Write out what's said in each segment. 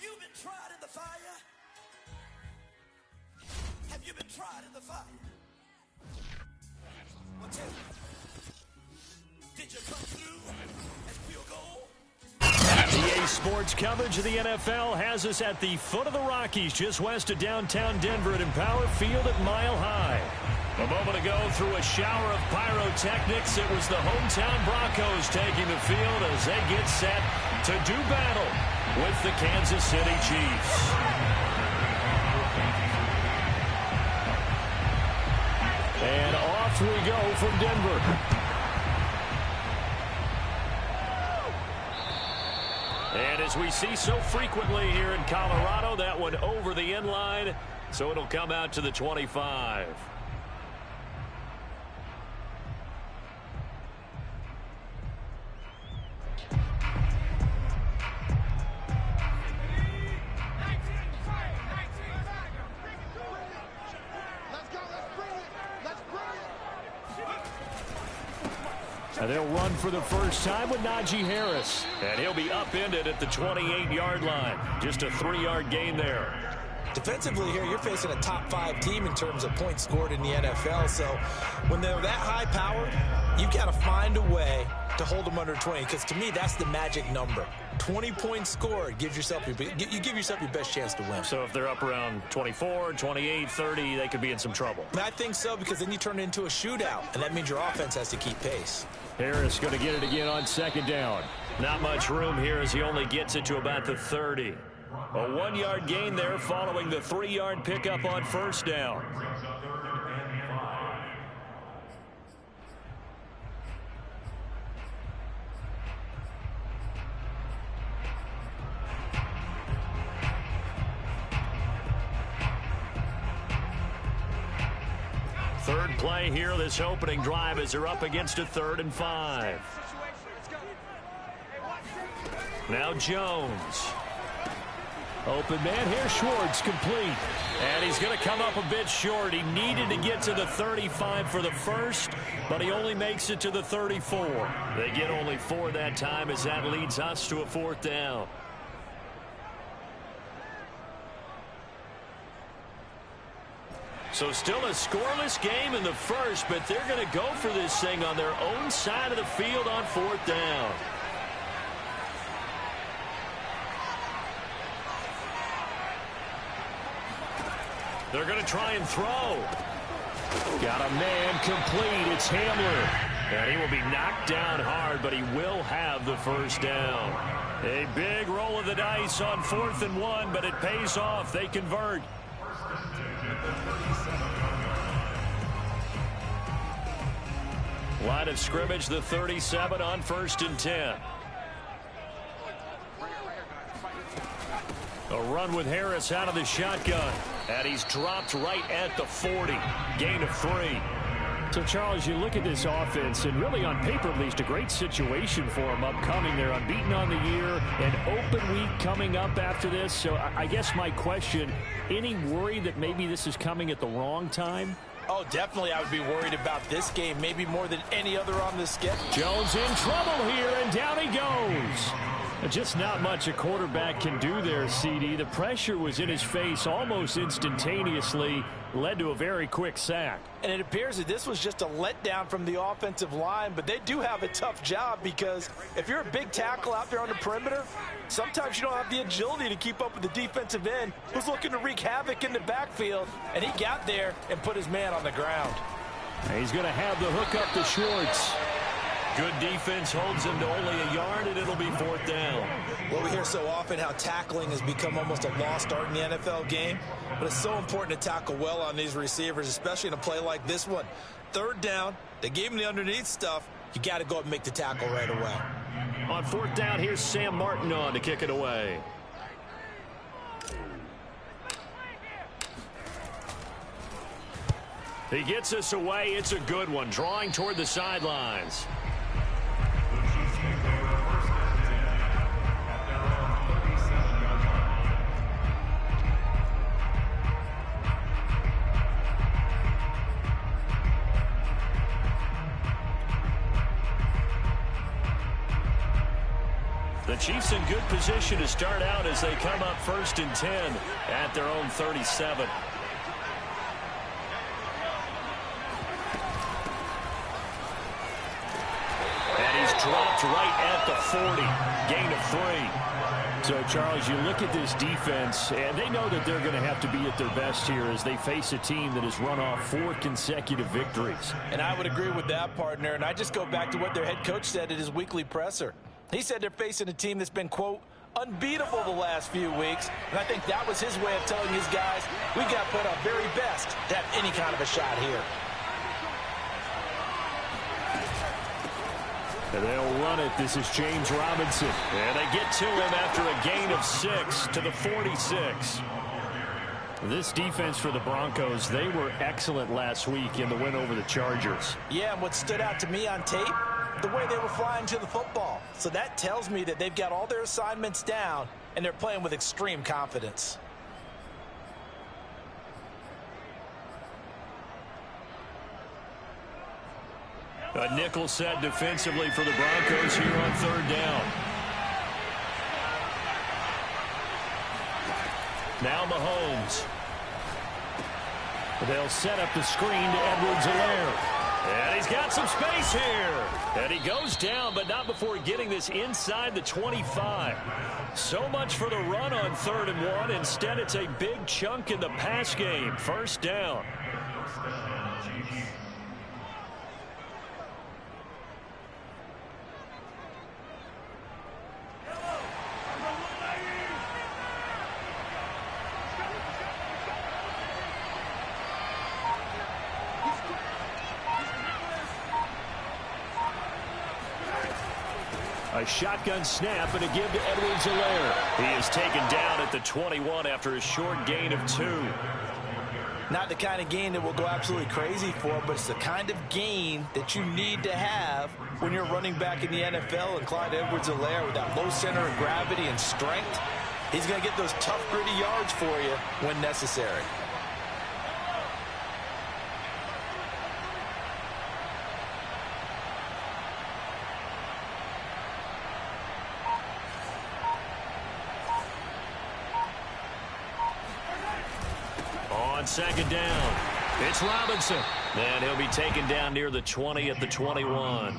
you been tried in the fire? Have you been tried in the fire? Well, tell me, did you come through as pure gold? EA Sports coverage of the NFL has us at the foot of the Rockies, just west of downtown Denver at Empower Field at Mile High. A moment ago, through a shower of pyrotechnics, it was the hometown Broncos taking the field as they get set to do battle with the Kansas City Chiefs. And off we go from Denver. And as we see so frequently here in Colorado, that one over the end line, so it'll come out to the 25. And they'll run for the first time with Najee Harris. And he'll be upended at the 28-yard line. Just a 3-yard gain there. Defensively here, you're facing a top-5 team in terms of points scored in the NFL. So when they're that high-powered, you've got to find a way to hold them under 20. Because to me, that's the magic number. 20 points scored gives yourself you give yourself your best chance to win. So if they're up around 24, 28, 30, they could be in some trouble. I think so, because then you turn it into a shootout, and that means your offense has to keep pace. Harris going to get it again on second down. Not much room here as he only gets it to about the 30. A 1-yard gain there following the 3-yard pickup on first down. Third play here, this opening drive, as they're up against a 3rd and 5. Now Jones. Open man here, Schwartz, complete. And he's going to come up a bit short. He needed to get to the 35 for the first, but he only makes it to the 34. They get only 4 that time as that leads us to a 4th down. So still a scoreless game in the first, but they're going to go for this thing on their own side of the field on 4th down. They're going to try and throw. Got a man complete. It's Hamler. And he will be knocked down hard, but he will have the first down. A big roll of the dice on 4th and 1, but it pays off. They convert. Line of scrimmage, the 37 on 1st and 10. A run with Harris out of the shotgun. And he's dropped right at the 40. Gain of 3. So, Charles, you look at this offense, and really on paper at least, a great situation for them upcoming. They're unbeaten on the year, an open week coming up after this. So I guess my question, any worry that maybe this is coming at the wrong time? Oh, definitely I would be worried about this game, maybe more than any other on the schedule. Jones in trouble here, and down he goes. Just not much a quarterback can do there, CD. The pressure was in his face almost instantaneously, led to a very quick sack. And it appears that this was just a letdown from the offensive line, but they do have a tough job because if you're a big tackle out there on the perimeter, sometimes you don't have the agility to keep up with the defensive end who's looking to wreak havoc in the backfield, and he got there and put his man on the ground. And he's going to have the hook up to Schwartz. Good defense holds him to only a yard, and it'll be 4th down. Well, we hear so often how tackling has become almost a lost art in the NFL game, but it's so important to tackle well on these receivers, especially in a play like this one. 3rd down, they gave him the underneath stuff. You got to go up and make the tackle right away. On 4th down, here's Sam Martin on to kick it away. He gets us away. It's a good one, drawing toward the sidelines. The Chiefs in good position to start out as they come up 1st and 10 at their own 37. And he's dropped right at the 40. Gain of 3. So, Charles, you look at this defense, and they know that they're going to have to be at their best here as they face a team that has run off 4 consecutive victories. And I would agree with that, partner. And I just go back to what their head coach said at his weekly presser. He said they're facing a team that's been, quote, unbeatable the last few weeks. And I think that was his way of telling his guys, we got to put our very best to have any kind of a shot here. And they'll run it. This is James Robinson. And they get to him after a gain of 6 to the 46. This defense for the Broncos, they were excellent last week in the win over the Chargers. Yeah, and what stood out to me on tape, the way they were flying to the football. So that tells me that they've got all their assignments down, and they're playing with extreme confidence. A nickel set defensively for the Broncos here on 3rd down. Now Mahomes. They'll set up the screen to Edwards-Helaire. And he's got some space here. And he goes down, but not before getting this inside the 25. So much for the run on 3rd and 1. Instead, it's a big chunk in the pass game. 1st down. A shotgun snap and a give to Edwards-Helaire. He is taken down at the 21 after a short gain of 2. Not the kind of gain that will go absolutely crazy for, but it's the kind of gain that you need to have when you're running back in the NFL. And Clyde Edwards-Helaire, with that low center of gravity and strength, he's going to get those tough, gritty yards for you when necessary. On 2nd down, it's Robinson. And he'll be taken down near the 20 at the 21.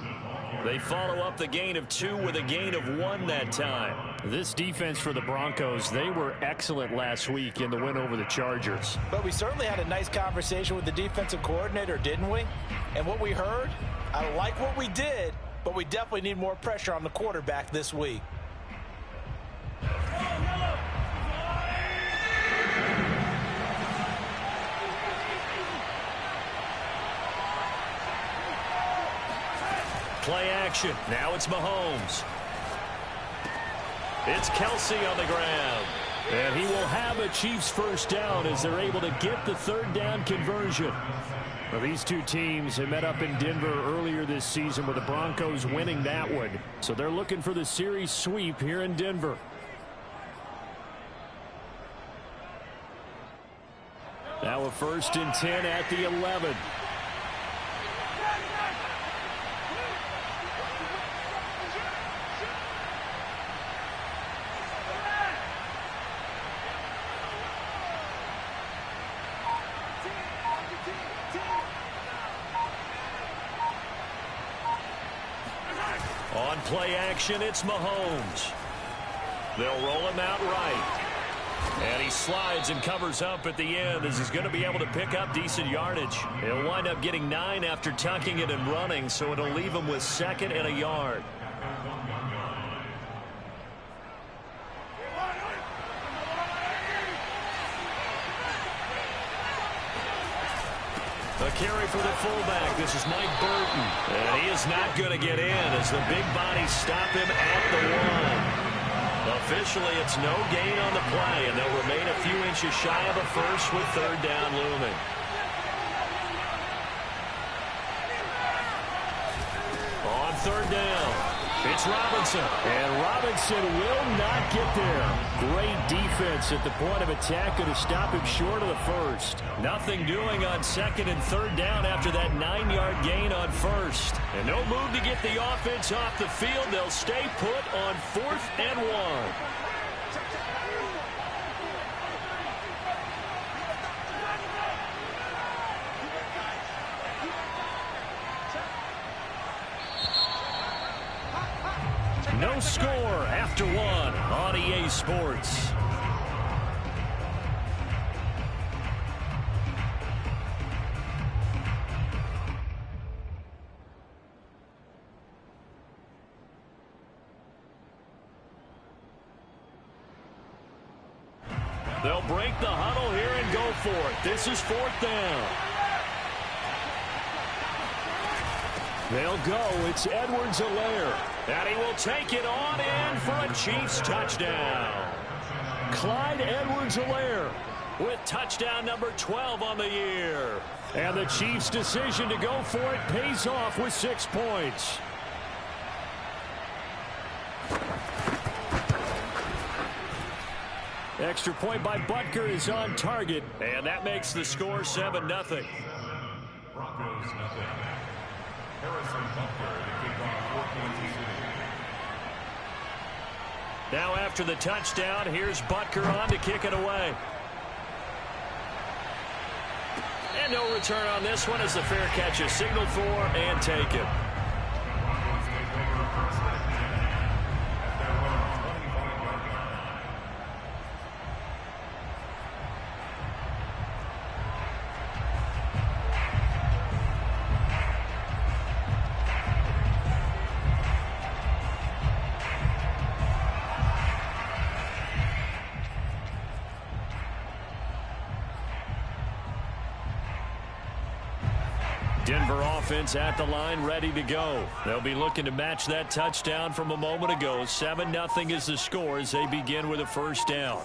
They follow up the gain of 2 with a gain of 1 that time. This defense for the Broncos, they were excellent last week in the win over the Chargers. But we certainly had a nice conversation with the defensive coordinator, didn't we? And what we heard, I like what we did, but we definitely need more pressure on the quarterback this week. Play action. Now it's Mahomes. It's Kelsey on the ground. And he will have a Chiefs 1st down as they're able to get the 3rd down conversion. Well, these two teams have met up in Denver earlier this season with the Broncos winning that one. So they're looking for the series sweep here in Denver. Now a 1st and 10 at the 11. On play action, it's Mahomes. They'll roll him out right. And he slides and covers up at the end as he's going to be able to pick up decent yardage. He'll wind up getting 9 after tucking it and running, so it'll leave him with 2nd and a yard. A carry for the fullback. This is Mike Burton. And he is not going to get in as the big bodies stop him at the 1. Officially, it's no gain on the play, and they'll remain a few inches shy of a 1st with 3rd down looming. On 3rd down, it's Robinson. And Robinson will not get there. Great defense at the point of attack, going to stop him short of the first. Nothing doing on second and third down after that 9-yard gain on first. And no move to get the offense off the field. They'll stay put on 4th and 1. No score after 1 on EA Sports. They'll break the huddle here and go for it. This is 4th down. They'll go. It's Edwards-Helaire. And he will take it on in for a Chiefs touchdown. Clyde Edwards-Helaire with touchdown number 12 on the year. And the Chiefs' decision to go for it pays off with 6 points. Extra point by Butker is on target. And that makes the score 7-0. Broncos nothing. Harrison Butker to kick off 4 points in city. Now after the touchdown, here's Butker on to kick it away. And no return on this one as the fair catch is signaled for and taken. Denver offense at the line, ready to go. They'll be looking to match that touchdown from a moment ago. 7-0 is the score as they begin with a first down.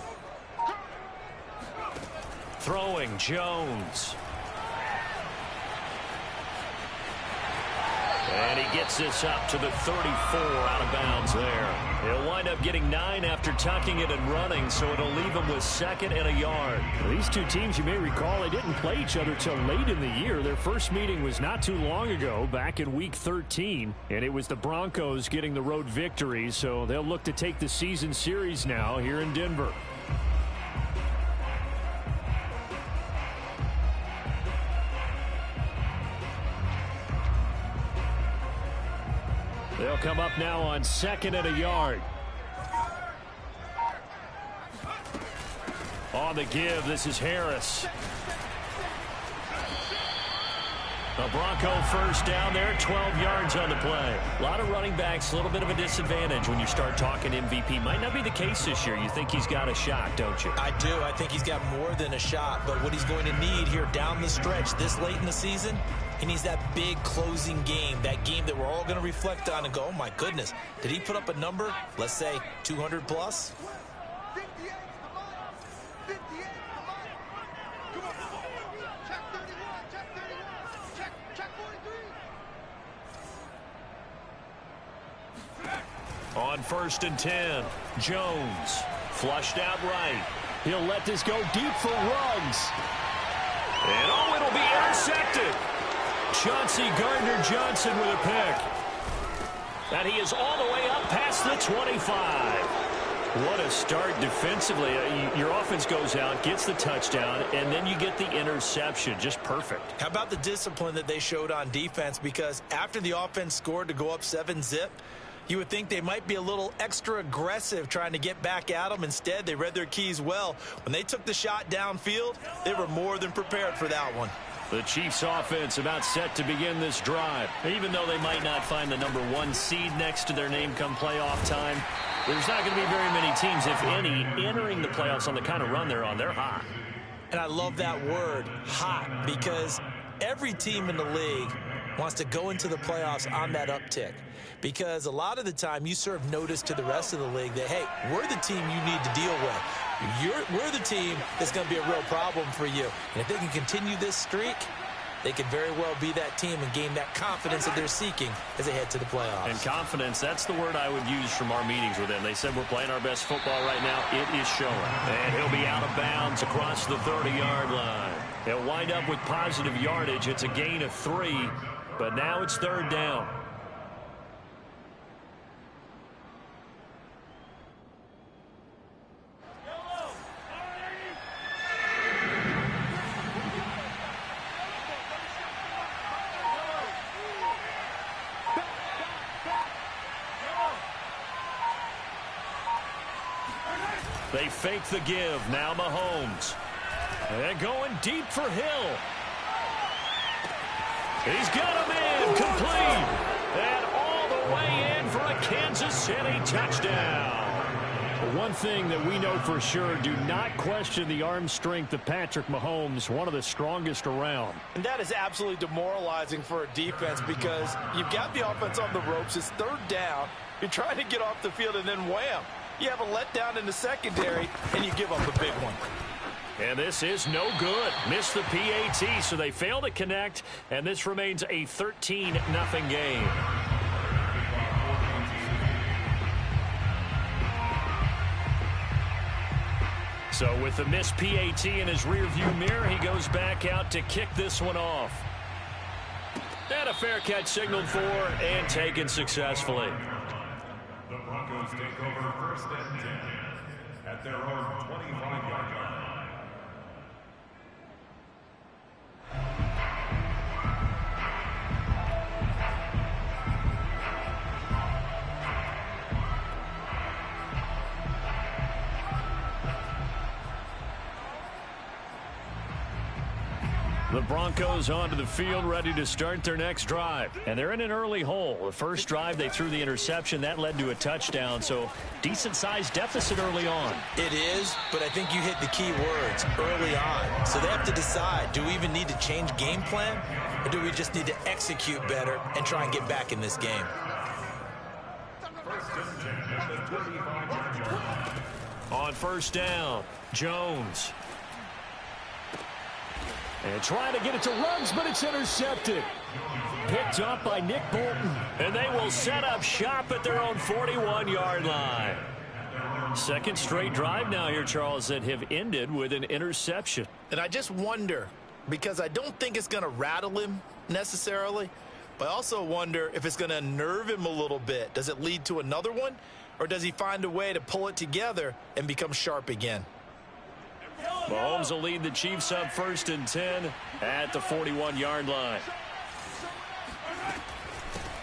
Throwing, Jones. And he gets this up to the 34 out of bounds there. He'll wind up getting 9 after tucking it and running, so it'll leave him with 2nd and a yard. These two teams, you may recall, they didn't play each other till late in the year. Their first meeting was not too long ago, back in Week 13, and it was the Broncos getting the road victory, so they'll look to take the season series now here in Denver. They'll come up now on 2nd and a yard. On the give, this is Harris. A Bronco first down there, 12 yards on the play. A lot of running backs, a little bit of a disadvantage when you start talking MVP. Might not be the case this year. You think he's got a shot, don't you? I do. I think he's got more than a shot. But what he's going to need here down the stretch this late in the season, he needs that big closing game, that game that we're all going to reflect on and go, oh, my goodness, did he put up a number, let's say 200 plus? On 1st and 10, Jones flushed out right. He'll let this go deep for Ruggs. And oh, it'll be intercepted. Chauncey Gardner-Johnson with a pick. And he is all the way up past the 25. What a start defensively. Your offense goes out, gets the touchdown, and then you get the interception. Just perfect. How about the discipline that they showed on defense? Because after the offense scored to go up 7-0, you would think they might be a little extra aggressive trying to get back at them. Instead, they read their keys well. When they took the shot downfield, they were more than prepared for that one. The Chiefs offense about set to begin this drive. Even though they might not find the #1 seed next to their name come playoff time, there's not going to be very many teams, if any, entering the playoffs on the kind of run they're on. They're hot. And I love that word, hot, because every team in the league wants to go into the playoffs on that uptick. Because a lot of the time you serve notice to the rest of the league that, hey, we're the team you need to deal with. We're the team that's going to be a real problem for you. And if they can continue this streak, they could very well be that team and gain that confidence that they're seeking as they head to the playoffs. And confidence, that's the word I would use from our meetings with them. They said we're playing our best football right now. It is showing. And he'll be out of bounds across the 30-yard line. He'll wind up with positive yardage. It's a gain of 3, but now it's 3rd down. They fake the give. Now Mahomes. And going deep for Hill. He's got him in. Complete. And all the way in for a Kansas City touchdown. One thing that we know for sure, do not question the arm strength of Patrick Mahomes, one of the strongest around. And that is absolutely demoralizing for a defense because you've got the offense on the ropes. It's 3rd down. You're trying to get off the field, and then wham. You have a letdown in the secondary, and you give up a big one. And this is no good. Missed the PAT, so they fail to connect, and this remains a 13-0 game. So with the missed PAT in his rearview mirror, he goes back out to kick this one off. And a fair catch signaled for and taken successfully. The Broncos take over 1st and 10 at their own 25-yard line. The Broncos onto the field, ready to start their next drive. And they're in an early hole. The first drive, they threw the interception. That led to a touchdown, so decent-sized deficit early on. It is, but I think you hit the key words, early on. So they have to decide, do we even need to change game plan, or do we just need to execute better and try and get back in this game? 1st and 10 at the 25-yard line. On 1st down, Jones. And trying to get it to Ruggs, but it's intercepted. Picked up by Nick Bolton. And they will set up shop at their own 41-yard line. Second straight drive now here, Charles, that have ended with an interception. And I just wonder, because I don't think it's going to rattle him necessarily, but I also wonder if it's going to unnerve him a little bit. Does it lead to another one, or does he find a way to pull it together and become sharp again? Mahomes will lead the Chiefs up 1st and 10 at the 41-yard line.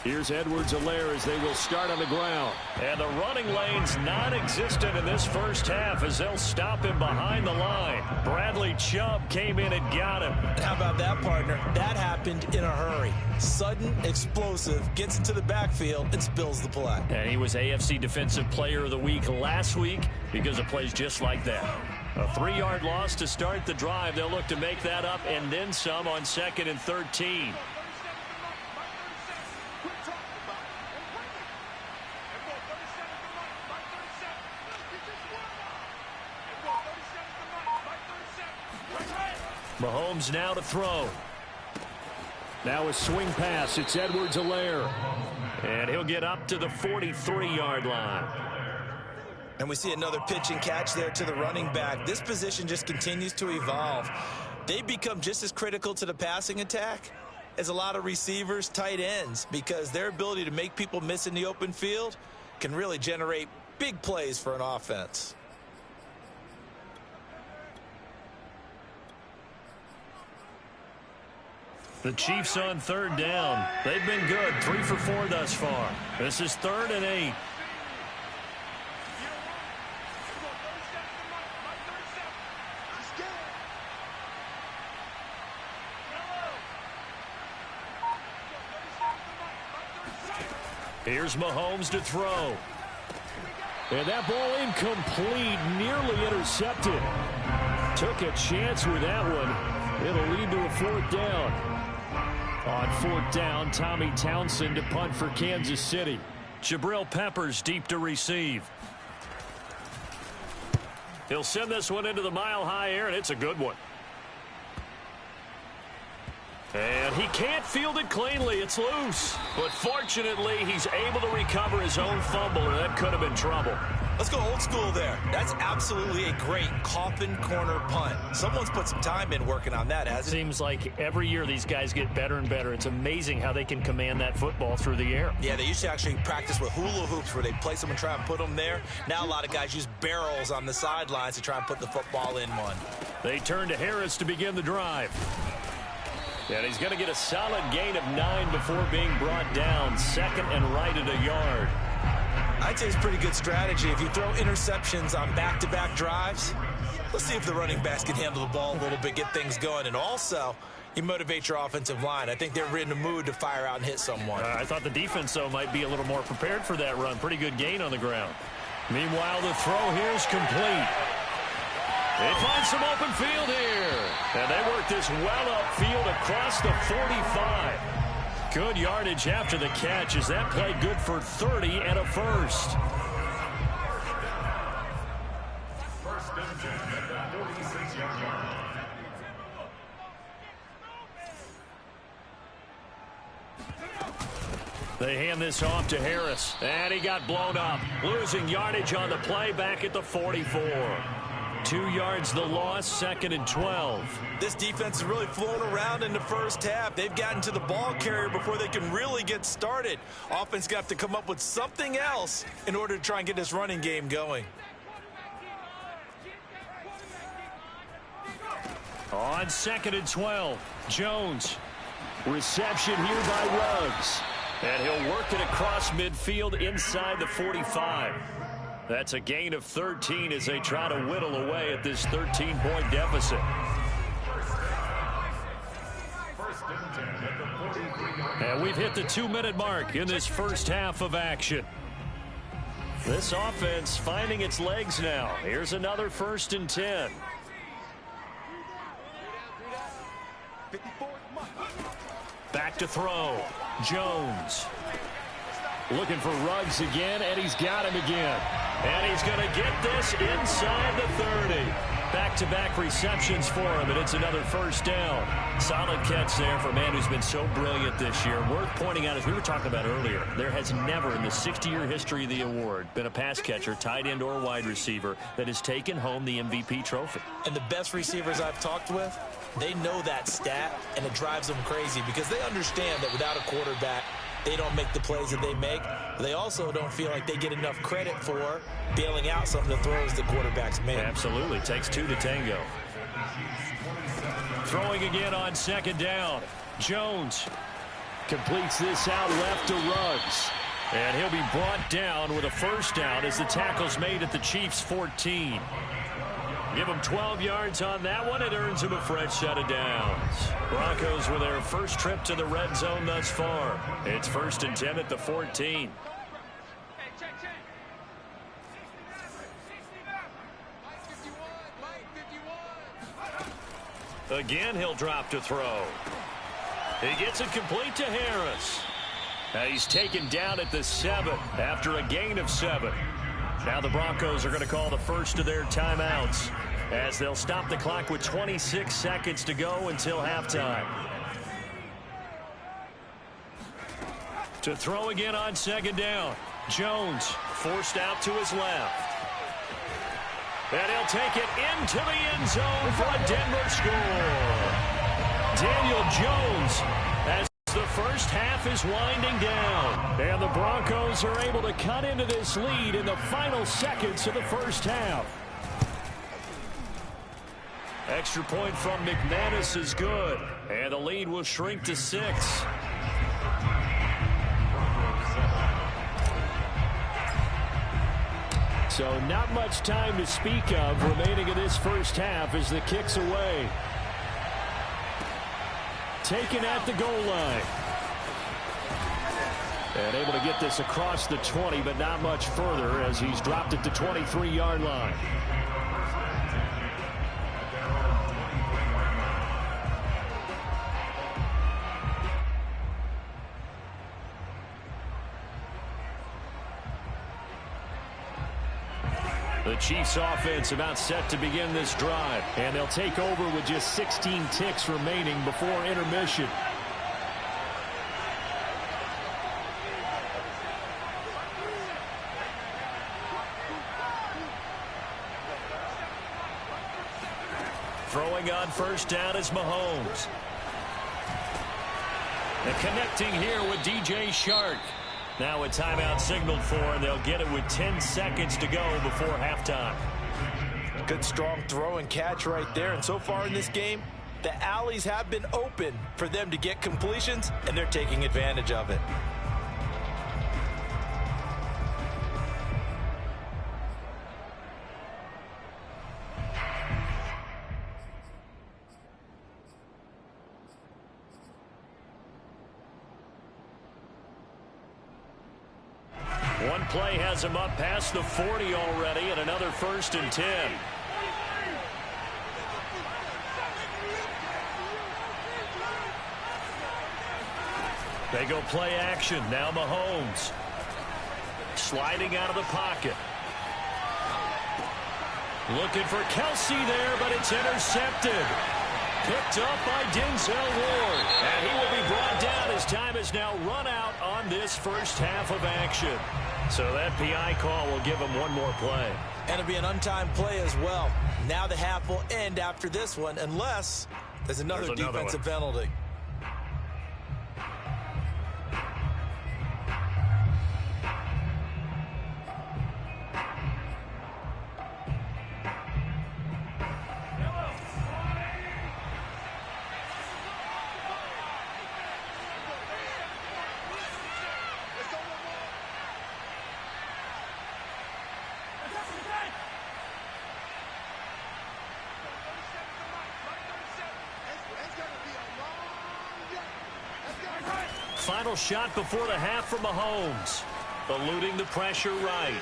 Here's Edwards-Helaire as they will start on the ground. And the running lane's non-existent in this first half as they'll stop him behind the line. Bradley Chubb came in and got him. How about that, partner? That happened in a hurry. Sudden, explosive, gets into the backfield and spills the play. And he was AFC Defensive Player of the Week last week because of plays just like that. A 3-yard loss to start the drive. They'll look to make that up and then some on 2nd and 13. Mahomes now to throw. Now a swing pass. It's Edwards-Helaire. And he'll get up to the 43-yard line. And we see another pitch and catch there to the running back. This position just continues to evolve. They become just as critical to the passing attack as a lot of receivers, tight ends, because their ability to make people miss in the open field can really generate big plays for an offense. The Chiefs on 3rd down. They've been good, 3 for 4 thus far. This is 3rd and 8. Here's Mahomes to throw. And that ball incomplete, nearly intercepted. Took a chance with that one. It'll lead to a 4th down. On 4th down, Tommy Townsend to punt for Kansas City. Jabril Peppers deep to receive. He'll send this one into the mile-high air, and it's a good one. And he can't field it cleanly. It's loose. But fortunately, he's able to recover his own fumble, or that could have been trouble. Let's go old school there. That's absolutely a great coffin corner punt. Someone's put some time in working on that, hasn't it? Seems like every year these guys get better and better. It's amazing how they can command that football through the air. Yeah, they used to actually practice with hula hoops where they place them and try and put them there. Now a lot of guys use barrels on the sidelines to try and put the football in one. They turn to Harris to begin the drive. And he's going to get a solid gain of 9 before being brought down. Second and right at a yard. I'd say it's a pretty good strategy. If you throw interceptions on back-to-back drives, let's see if the running backs can handle the ball a little bit, get things going. And also, you motivate your offensive line. I think they're in the mood to fire out and hit someone. I thought the defense, though, might be a little more prepared for that run. Pretty good gain on the ground. Meanwhile, the throw here is complete. They find some open field here. And they work this well upfield across the 45. Good yardage after the catch as that play good for 30 and a first. First and 10 at the 46-yard line. They hand this off to Harris. And he got blown up. Losing yardage on the play back at the 44. 2 yards the loss, second and 12. This defense has really flown around in the first half. They've gotten to the ball carrier before they can really get started. Offense got to come up with something else in order to try and get this running game going. On second and 12, Jones. Reception here by Ruggs. And he'll work it across midfield inside the 45. That's a gain of 13 as they try to whittle away at this 13-point deficit. And we've hit the 2-minute mark in this first half of action. This offense finding its legs now. Here's another 1st and 10. Back to throw. Jones. Looking for Ruggs again, and he's got him again. And he's going to get this inside the 30. Back-to-back receptions for him, and it's another first down. Solid catch there for a man who's been so brilliant this year. Worth pointing out, as we were talking about earlier, there has never in the 60-year history of the award been a pass catcher, tight end, or wide receiver that has taken home the MVP trophy. And the best receivers I've talked with, they know that stat, and it drives them crazy because they understand that without a quarterback, they don't make the plays that they make. They also don't feel like they get enough credit for bailing out some of the throws the quarterbacks make. Absolutely. Takes 2 to tango. Throwing again on second down. Jones completes this out left to Ruggs. And he'll be brought down with a first down as the tackle's made at the Chiefs' 14. Give him 12 yards on that one. It earns him a fresh set of downs. Broncos with their first trip to the red zone thus far. It's 1st and 10 at the 14. Again, he'll drop to throw. He gets it complete to Harris. He's taken down at the 7 after a gain of 7. Now the Broncos are going to call the first of their timeouts as they'll stop the clock with 26 seconds to go until halftime. To throw again on second down. Jones forced out to his left. And he'll take it into the end zone for a Denver score. Daniel Jones as the first half is winding down. And the Broncos are able to cut into this lead in the final seconds of the first half. Extra point from McManus is good. And the lead will shrink to 6. So not much time to speak of remaining in this first half as the kick's away. Taken at the goal line. And able to get this across the 20, but not much further as he's dropped it to 23-yard line. The Chiefs offense about set to begin this drive. And they'll take over with just 16 ticks remaining before intermission. Throwing on first down is Mahomes. And connecting here with DJ Chark. Now a timeout signaled for, and they'll get it with 10 seconds to go before halftime. Good strong throw and catch right there. And so far in this game, the alleys have been open for them to get completions, and they're taking advantage of it. One play has him up past the 40 already, and another 1st and 10. They go play action. Now Mahomes. Sliding out of the pocket. Looking for Kelsey there, but it's intercepted. Picked up by Denzel Ward. And he will be brought down as time is now run out on this first half of action. So that PI call will give him one more play. And it'll be an untimed play as well. Now the half will end after this one, unless there's another defensive penalty. Final shot before the half for Mahomes. Eluding the pressure right.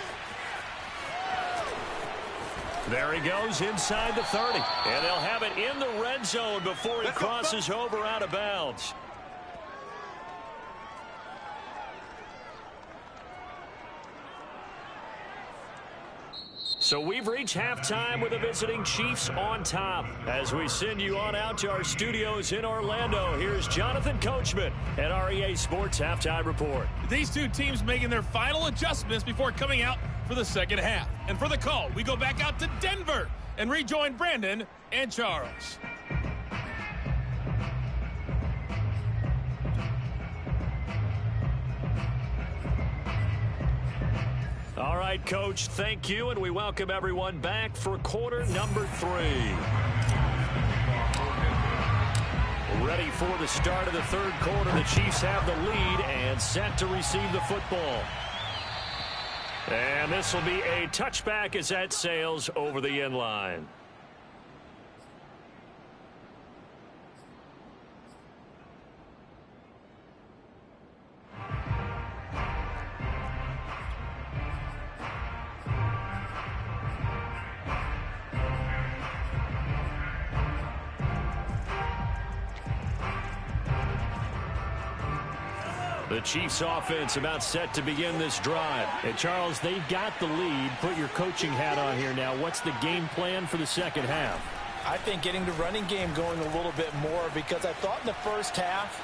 There he goes inside the 30. And they'll have it in the red zone before he crosses over out of bounds. So we've reached halftime with the visiting Chiefs on top. As we send you on out to our studios in Orlando, here's Jonathan Coachman at REA Sports Halftime Report. These two teams making their final adjustments before coming out for the second half. And for the call, we go back out to Denver and rejoin Brandon and Charles. All right, Coach, thank you, and we welcome everyone back for quarter number 3. Ready for the start of the third quarter. The Chiefs have the lead and set to receive the football. And this will be a touchback as that sails over the end line. The Chiefs offense about set to begin this drive. And Charles, they've got the lead. Put your coaching hat on here now. What's the game plan for the second half? I think getting the running game going a little bit more, because I thought in the first half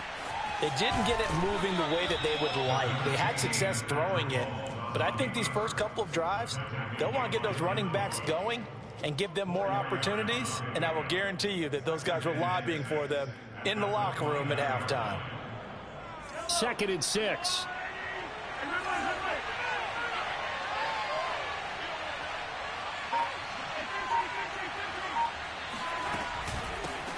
they didn't get it moving the way that they would like. They had success throwing it, but I think these first couple of drives, they'll want to get those running backs going and give them more opportunities, and I will guarantee you that those guys were lobbying for them in the locker room at halftime. 2nd and 6.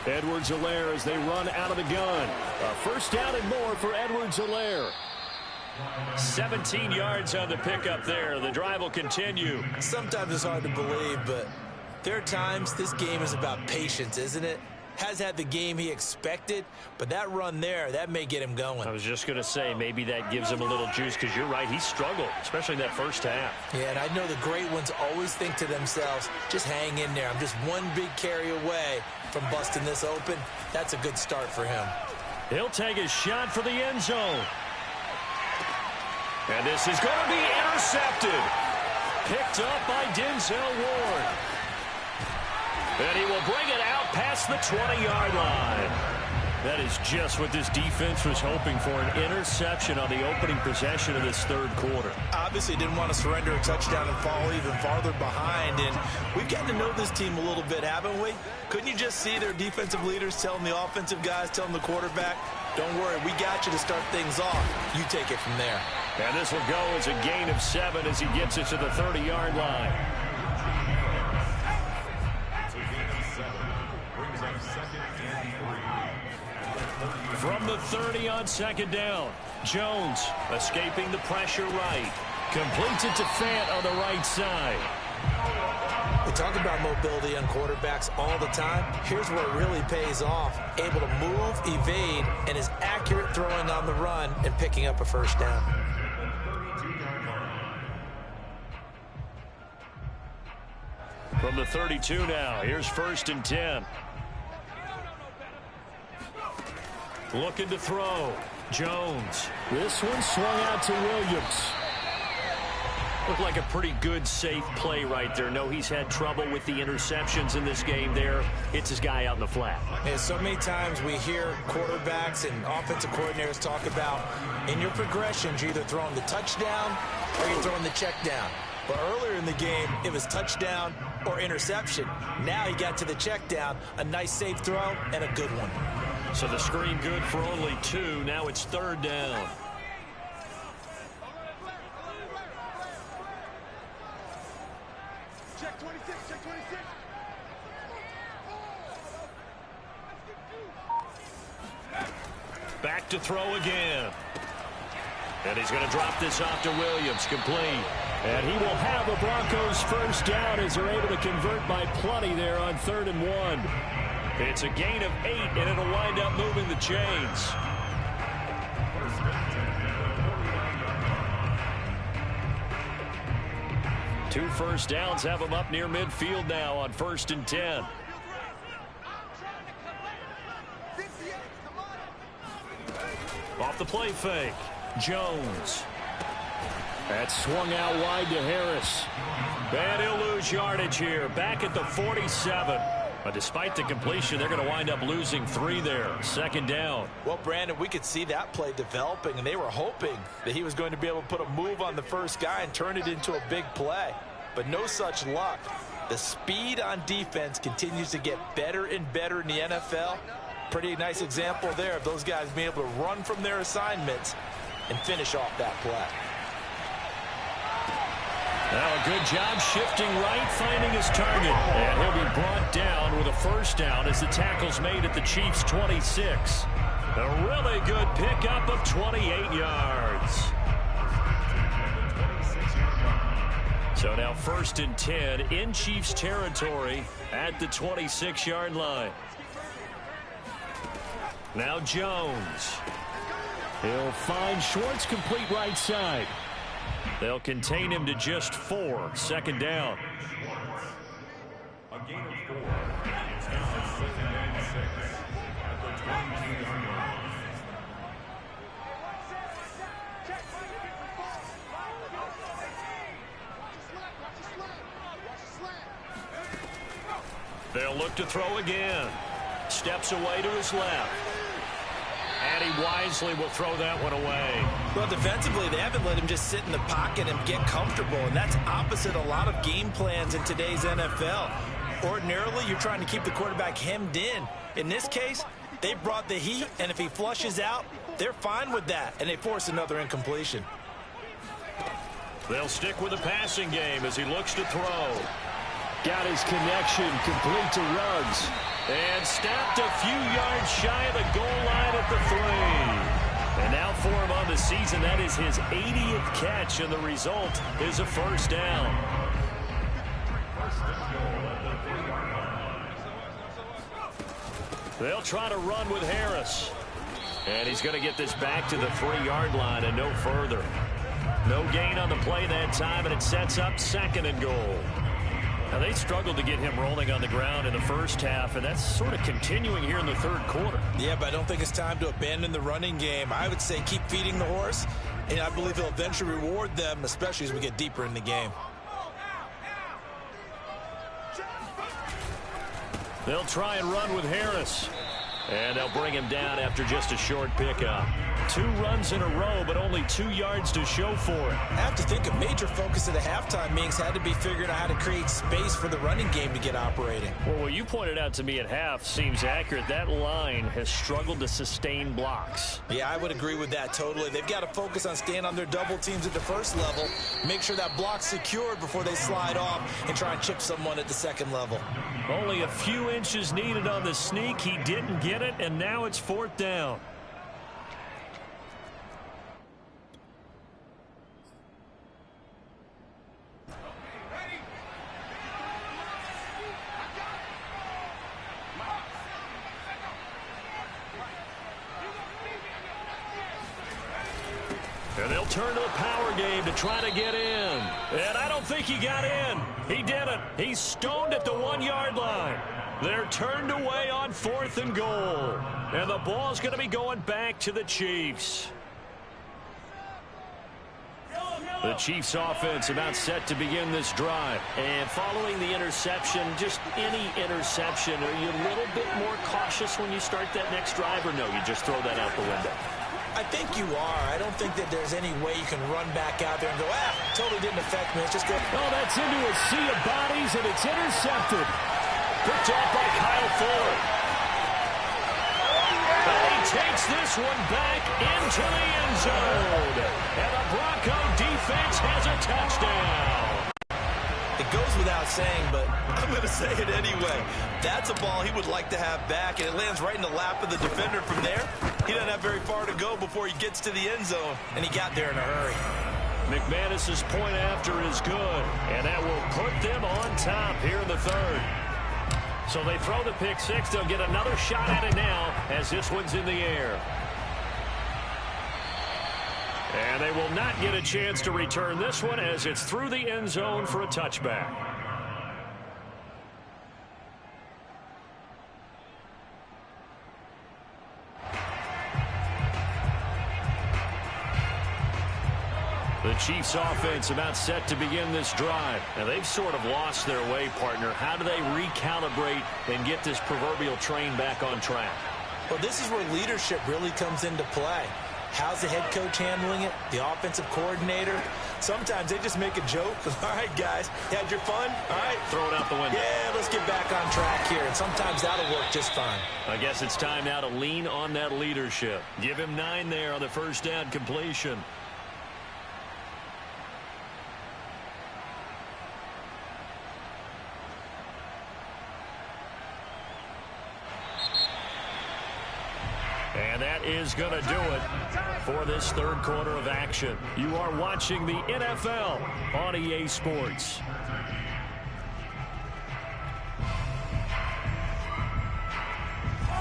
Edwards-Helaire as they run out of the gun. A first down and more for Edwards-Helaire. 17 yards on the pickup there. The drive will continue. Sometimes it's hard to believe, but there are times this game is about patience, isn't it? Has had the game he expected, but that run there, that may get him going. I was just going to say, maybe that gives him a little juice, because you're right, he struggled, especially in that first half. Yeah, and I know the great ones always think to themselves, just hang in there. I'm just one big carry away from busting this open. That's a good start for him. He'll take a shot for the end zone. And this is going to be intercepted. picked up by Denzel Ward. And he will bring it out past the 20-yard line. That is just what this defense was hoping for, an interception on the opening possession of this third quarter. Obviously didn't want to surrender a touchdown and fall even farther behind, and we've gotten to know this team a little bit, haven't we? Couldn't you just see their defensive leaders telling the offensive guys, telling the quarterback, don't worry, we got you to start things off. You take it from there. And this will go as a gain of 7 as he gets it to the 30-yard line. From the 30 on second down, Jones escaping the pressure right. Completes it to Fant on the right side. We talk about mobility on quarterbacks all the time. Here's where it really pays off. Able to move, evade, and is accurate throwing on the run and picking up a first down. From the 32 now, here's 1st and 10. Looking to throw. Jones. This one swung out to Williams. Looked like a pretty good, safe play right there. No, he's had trouble with the interceptions in this game there. Hits his guy out in the flat. And so many times we hear quarterbacks and offensive coordinators talk about in your progressions, you're either throwing the touchdown or you're throwing the check down. But earlier in the game, it was touchdown or interception. Now he got to the check down, a nice safe throw, and a good one. So the screen good for only 2. Now it's 3rd down. Check 26, check 26. Back to throw again. And he's going to drop this off to Williams. Complete. And he will have the Broncos first down as they're able to convert by plenty there on 3rd and 1. It's a gain of 8, and it'll wind up moving the chains. Two first downs have them up near midfield now on 1st and 10. Off the play fake. Jones. That swung out wide to Harris. And he'll lose yardage here. Back at the 47. But despite the completion, they're going to wind up losing 3 there. 2nd down. Well, Brandon, we could see that play developing, and they were hoping that he was going to be able to put a move on the first guy and turn it into a big play. But no such luck. The speed on defense continues to get better and better in the NFL. Pretty nice example there of those guys being able to run from their assignments and finish off that play. Now a good job shifting right, finding his target. And he'll be brought down with a first down as the tackle's made at the Chiefs' 26. A really good pickup of 28 yards. So now 1st and 10 in Chiefs territory at the 26-yard line. Now Jones. He'll find Schwartz complete right side. They'll contain him to just 4. 2nd down. A gain of 4. It's now 2nd and 6 at the 22-yard line. They'll look to throw again. Steps away to his left. And he wisely will throw that one away. Well, defensively, they haven't let him just sit in the pocket and get comfortable, and that's opposite a lot of game plans in today's NFL. Ordinarily, you're trying to keep the quarterback hemmed in. In this case, they brought the heat, and if he flushes out, they're fine with that, and they force another incompletion. They'll stick with the passing game as he looks to throw. Got his connection complete to Ruggs. And stopped a few yards shy of the goal line at the 3. And now for him on the season, that is his 80th catch, and the result is a first down. They'll try to run with Harris. And he's going to get this back to the 3-yard line and no further. No gain on the play that time, and it sets up 2nd and goal. Now, they struggled to get him rolling on the ground in the first half, and that's sort of continuing here in the 3rd quarter. Yeah, but I don't think it's time to abandon the running game. I would say keep feeding the horse, and I believe he'll eventually reward them, especially as we get deeper in the game. They'll try and run with Harris. And they'll bring him down after just a short pickup. 2 runs in a row, but only 2 yards to show for it. I have to think a major focus of the halftime meetings had to be figuring out how to create space for the running game to get operating. Well, what you pointed out to me at half seems accurate. That line has struggled to sustain blocks. Yeah, I would agree with that totally. They've got to focus on staying on their double teams at the first level, make sure that block's secured before they slide off and try and chip someone at the second level. Only a few inches needed on the sneak. He didn't get it, and now it's 4th down. And they'll turn to the power game to try to get in. And I don't think he got in. He didn't. He's stoned at the 1-yard line. They're turned away on 4th and goal. And the ball's going to be going back to the Chiefs. The Chiefs offense about set to begin this drive. And following the interception, just any interception, are you a little bit more cautious when you start that next drive, or no, you just throw that out the window? I think you are. I don't think that there's any way you can run back out there and go, totally didn't affect me. It's just go. Oh, that's into a sea of bodies, and it's intercepted. Picked off by Kyle Ford. And he takes this one back into the end zone. And the Bronco defense has a touchdown. It goes without saying, but I'm going to say it anyway. That's a ball he would like to have back, and it lands right in the lap of the defender from there. He doesn't have very far to go before he gets to the end zone, and he got there in a hurry. McManus's point after is good, and that will put them on top here in the 3rd. So they throw the pick 6. They'll get another shot at it now as this one's in the air. And they will not get a chance to return this one as it's through the end zone for a touchback. The Chiefs offense about set to begin this drive. And they've sort of lost their way, partner. How do they recalibrate and get this proverbial train back on track? Well, this is where leadership really comes into play. How's the head coach handling it? The offensive coordinator? Sometimes they just make a joke. All right, guys, you had your fun? All right. Throw it out the window. Yeah, let's get back on track here. And sometimes that'll work just fine. I guess it's time now to lean on that leadership. Give him 9 there on the first down completion. And that is going to do it for this 3rd quarter of action. You are watching the NFL on EA Sports.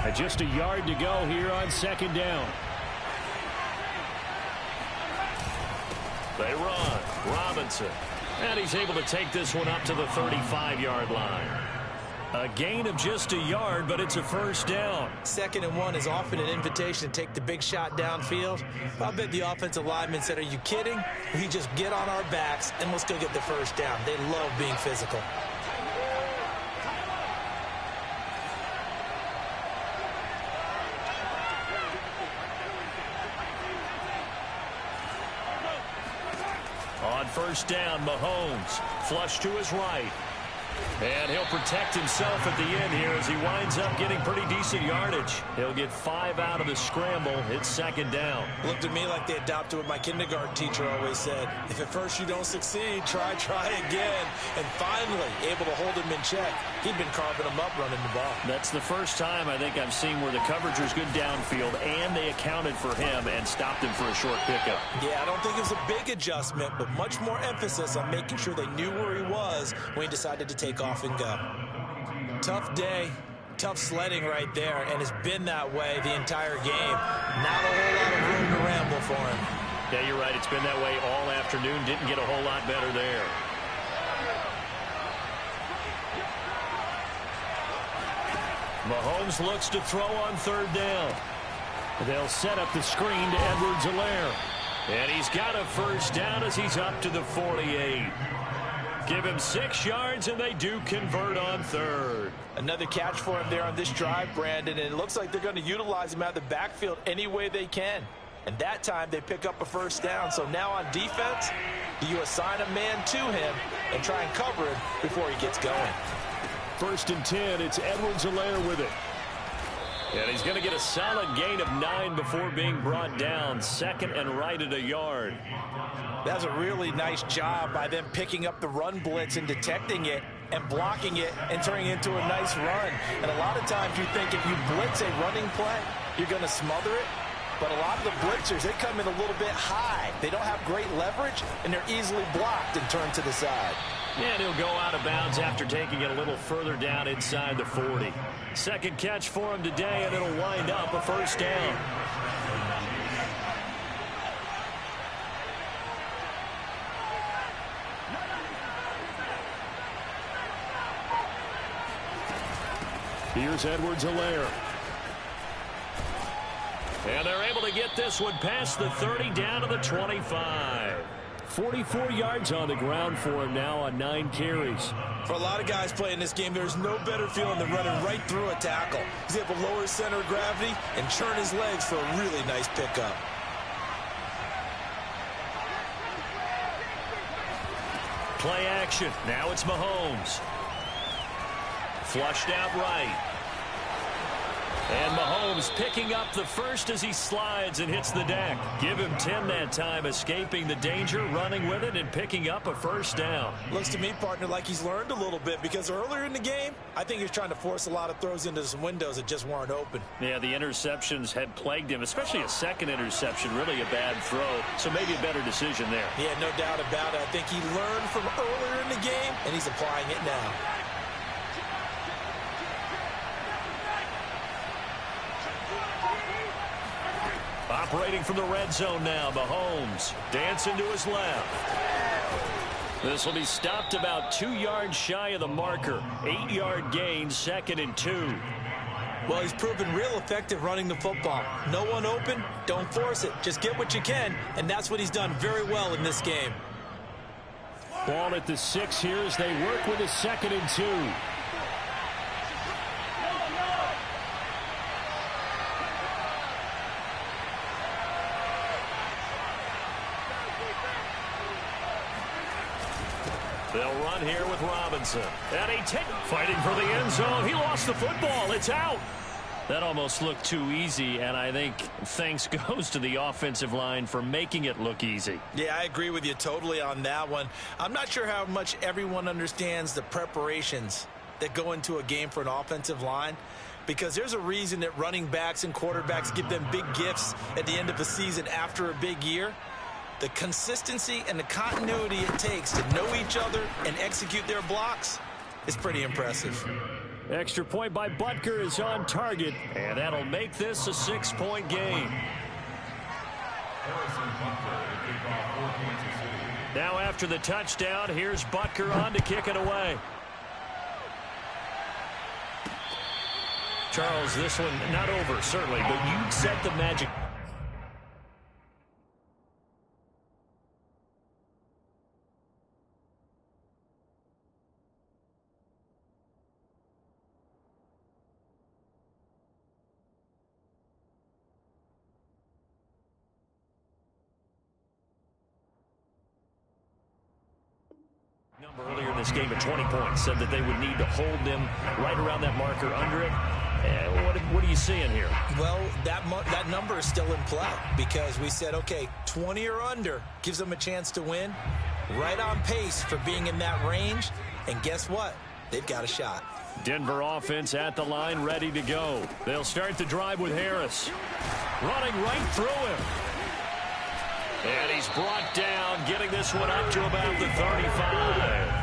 And just a yard to go here on 2nd down. They run. Robinson. And he's able to take this one up to the 35-yard line. A gain of just a yard, but it's a first down. 2nd and 1 is often an invitation to take the big shot downfield. I bet the offensive lineman said, are you kidding? We just get on our backs and let's go get the first down. They love being physical. On first down, Mahomes flush to his right. And he'll protect himself at the end here as he winds up getting pretty decent yardage. He'll get 5 out of the scramble. It's 2nd down. Looked at me like they adopted what my kindergarten teacher always said. If at first you don't succeed, try again. And finally, able to hold him in check. He'd been carving him up running the ball. That's the first time I think I've seen where the coverage was good downfield and they accounted for him and stopped him for a short pickup. Yeah, I don't think it was a big adjustment, but much more emphasis on making sure they knew where he was when he decided to take off and go. Tough day, tough sledding right there, and it's been that way the entire game. Not a whole lot of room to ramble for him. Yeah, you're right. It's been that way all afternoon. Didn't get a whole lot better there. Mahomes looks to throw on 3rd down. They'll set up the screen to Edwards-Helaire. And he's got a first down as he's up to the 48. Give him 6 yards, and they do convert on third. Another catch for him there on this drive, Brandon, and it looks like they're going to utilize him out of the backfield any way they can. And that time they pick up a first down. So now on defense, you assign a man to him and try and cover him before he gets going. 1st and 10, it's Edwards-Helaire with it. And he's going to get a solid gain of 9 before being brought down. 2nd and right at a yard. That's a really nice job by them picking up the run blitz and detecting it and blocking it and turning it into a nice run. And a lot of times you think if you blitz a running play, you're going to smother it. But a lot of the blitzers, they come in a little bit high. They don't have great leverage, and they're easily blocked and turned to the side. And he'll go out of bounds after taking it a little further down inside the 40. 2nd catch for him today, and it'll wind up a first down. Here's Edwards-Helaire. And they're able to get this one past the 30 down to the 25. 44 yards on the ground for him now on 9 carries. For a lot of guys playing this game, there's no better feeling than running right through a tackle. He's able to lower his center of gravity and churn his legs for a really nice pickup. Play action. Now it's Mahomes. Flushed out right. And Mahomes picking up the first as he slides and hits the deck. Give him 10 that time, escaping the danger, running with it, and picking up a first down. Looks to me, partner, like he's learned a little bit, because earlier in the game, I think he was trying to force a lot of throws into some windows that just weren't open. Yeah, the interceptions had plagued him, especially a second interception, really a bad throw. So maybe a better decision there. Yeah, no doubt about it. I think he learned from earlier in the game, and he's applying it now. Operating from the red zone now, Mahomes dancing to his left. This will be stopped about 2 yards shy of the marker. 8-yard gain, 2nd and 2. Well, he's proven real effective running the football. No one open, don't force it. Just get what you can, and that's what he's done very well in this game. Ball at the 6 here as they work with a 2nd and 2. They'll run here with Robinson. And he fighting for the end zone. He lost the football. It's out. That almost looked too easy, and I think thanks goes to the offensive line for making it look easy. Yeah, I agree with you totally on that one. I'm not sure how much everyone understands the preparations that go into a game for an offensive line, because there's a reason that running backs and quarterbacks give them big gifts at the end of the season after a big year. The consistency and the continuity it takes to know each other and execute their blocks is pretty impressive. Extra point by Butker is on target, and that'll make this a 6-point game. Now after the touchdown, here's Butker on to kick it away. Charles, this one not over, certainly, but you set the magic. Earlier in this game at 20 points, said that they would need to hold them right around that marker under it. What are you seeing here? Well, that number is still in play, because we said, okay, 20 or under gives them a chance to win. Right on pace for being in that range. And guess what? They've got a shot. Denver offense at the line, ready to go. They'll start the drive with Harris. Running right through him. And he's brought down, getting this one up to about the 35.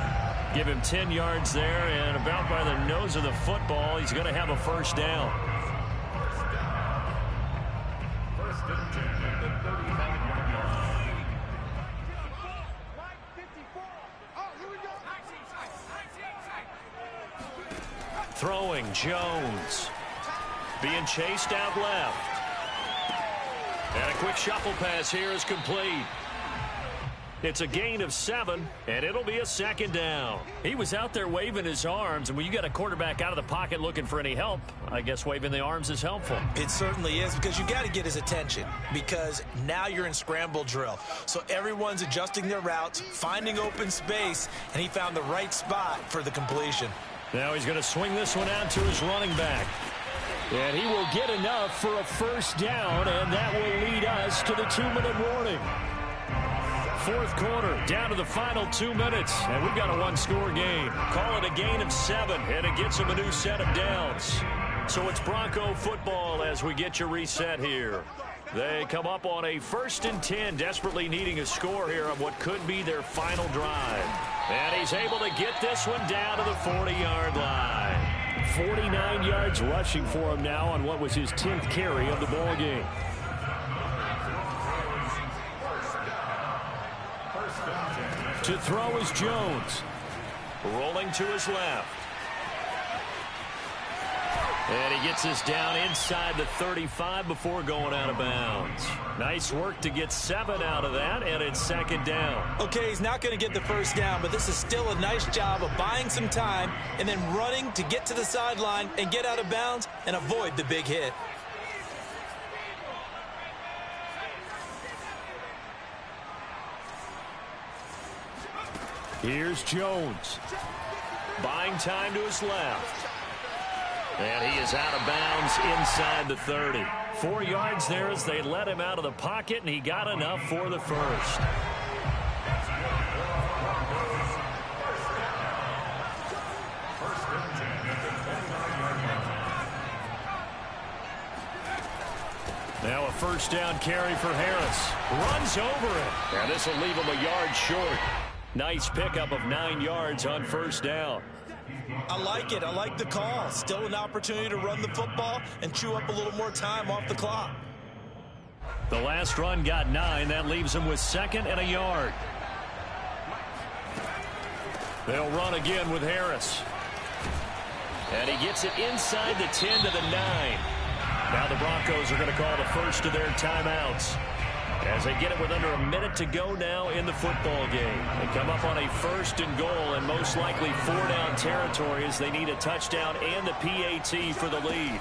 Give him 10 yards there, and about by the nose of the football, he's going to have a first down. First and 10 at the 35-yard line. Throwing, Jones. Being chased out left. And a quick shuffle pass here is complete. It's a gain of 7, and it'll be a second down. He was out there waving his arms, and when you got a quarterback out of the pocket looking for any help, I guess waving the arms is helpful. It certainly is, because you got to get his attention, because now you're in scramble drill. So everyone's adjusting their routes, finding open space, and he found the right spot for the completion. Now he's going to swing this one out to his running back. And he will get enough for a first down, and that will lead us to the 2-minute warning. Fourth quarter, down to the final 2 minutes, and we've got a one-score game. Call it a gain of 7, and it gets him a new set of downs. So it's Bronco football as we get your reset here. They come up on a 1st and 10, desperately needing a score here on what could be their final drive. And he's able to get this one down to the 40-yard line. 49 yards rushing for him now on what was his 10th carry of the ball game. To throw is Jones. Rolling to his left. And he gets this down inside the 35 before going out of bounds. Nice work to get 7 out of that, and it's second down. Okay, he's not going to get the first down, but this is still a nice job of buying some time and then running to get to the sideline and get out of bounds and avoid the big hit. Here's Jones. Buying time to his left. And he is out of bounds inside the 30. 4 yards there as they let him out of the pocket, and he got enough for the first. Now a first down carry for Harris. Runs over it. And this will leave him a yard short. Nice pickup of 9 yards on first down. I like it. I like the call. Still an opportunity to run the football and chew up a little more time off the clock. The last run got 9. That leaves him with 2nd and a yard. They'll run again with Harris. And he gets it inside the 10 to the 9. Now the Broncos are going to call the first of their timeouts as they get it with under a minute to go now in the football game. They come up on a 1st and goal and most likely 4-down territory as they need a touchdown and the PAT for the lead.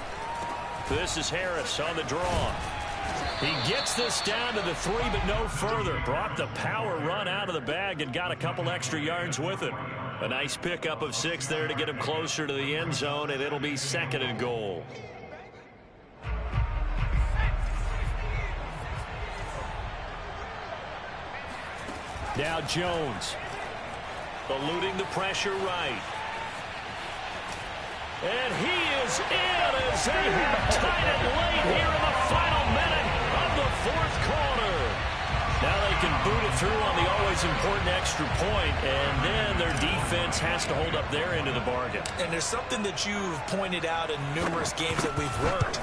This is Harris on the draw. He gets this down to the 3, but no further. Brought the power run out of the bag and got a couple extra yards with it. A nice pickup of 6 there to get him closer to the end zone, and it'll be 2nd and goal. Now Jones. Eluding the pressure right. And he is in as they have tied it late here in the final minute of the 4th quarter. Now they can boot it through on the always important extra point, and then their defense has to hold up their end of the bargain. And there's something that you've pointed out in numerous games that we've worked.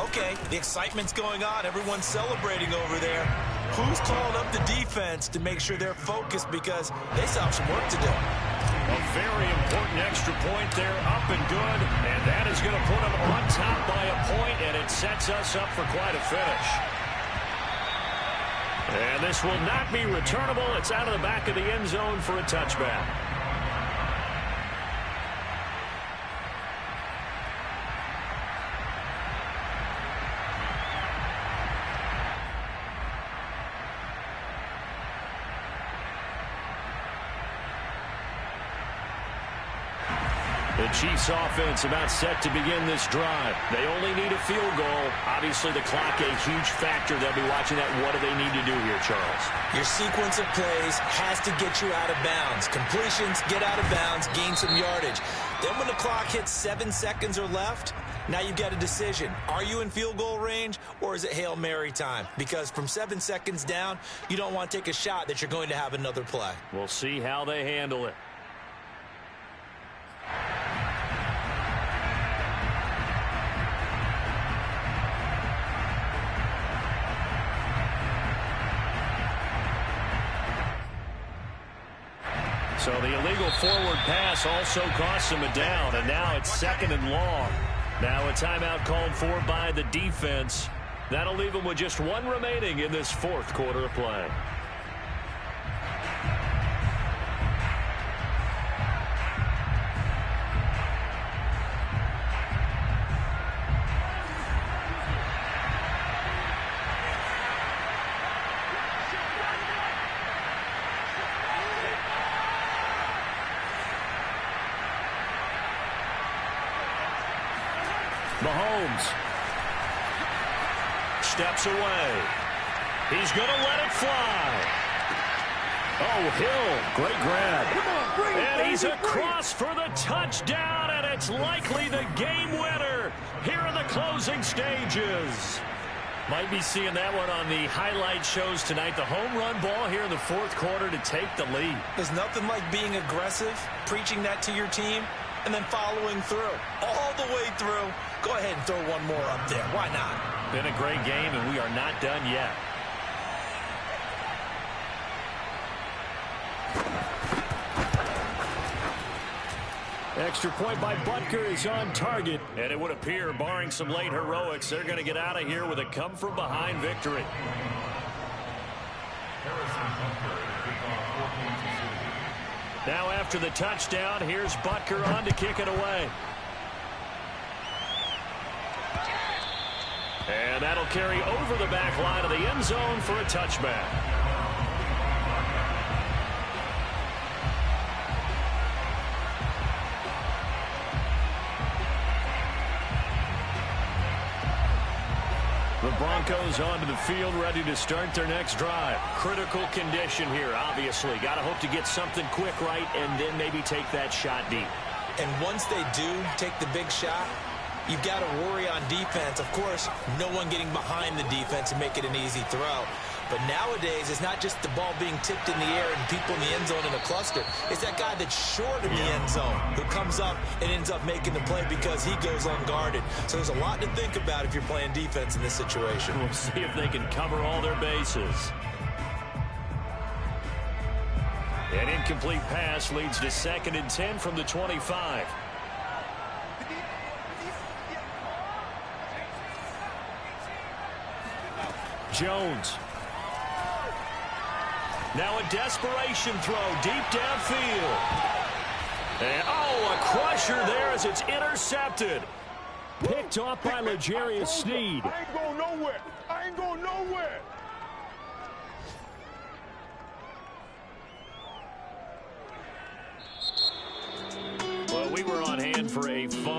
Okay, the excitement's going on. Everyone's celebrating over there. Who's calling up the defense to make sure they're focused, because they still have some work to do? A very important extra point there, up and good, and that is going to put them on top by a point, and it sets us up for quite a finish. And this will not be returnable. It's out of the back of the end zone for a touchback. The Chiefs offense about set to begin this drive. They only need a field goal. Obviously, the clock a huge factor. They'll be watching that. What do they need to do here, Charles? Your sequence of plays has to get you out of bounds. Completions, get out of bounds, gain some yardage. Then when the clock hits 7 seconds or left, now you've got a decision. Are you in field goal range, or is it Hail Mary time? Because from 7 seconds down, you don't want to take a shot that you're going to have another play. We'll see how they handle it. So the illegal forward pass also costs him a down, and now it's 2nd and long. Now a timeout called for by the defense. That'll leave him with just 1 remaining in this 4th quarter of play. Mahomes steps away. He's going to let it fly. Oh, Hill, great grab. And he's across for the touchdown, and it's likely the game winner here in the closing stages. Might be seeing that one on the highlight shows tonight. The home run ball here in the fourth quarter to take the lead. There's nothing like being aggressive, preaching that to your team, and then following through. All the way through. Go ahead and throw one more up there. Why not? Been a great game, and we are not done yet. Extra point by Butker is on target. And it would appear, barring some late heroics, they're going to get out of here with a come-from-behind victory. Now after the touchdown, here's Butker on to kick it away. And that'll carry over the back line of the end zone for a touchback. The Broncos onto the field, ready to start their next drive. Critical condition here, obviously. Got to hope to get something quick right and then maybe take that shot deep. And once they do take the big shot, you've got to worry on defense. Of course, no one getting behind the defense and make it an easy throw. But nowadays, it's not just the ball being tipped in the air and people in the end zone in a cluster. It's that guy that's short in the end zone who comes up and ends up making the play because he goes unguarded. So there's a lot to think about if you're playing defense in this situation. We'll see if they can cover all their bases. An incomplete pass leads to 2nd and 10 from the 25. Jones. Now a desperation throw deep downfield. And, a crusher there as it's intercepted. Picked off by L'Jarius Sneed. I ain't going nowhere. I ain't going nowhere. Well, we were on hand for a fun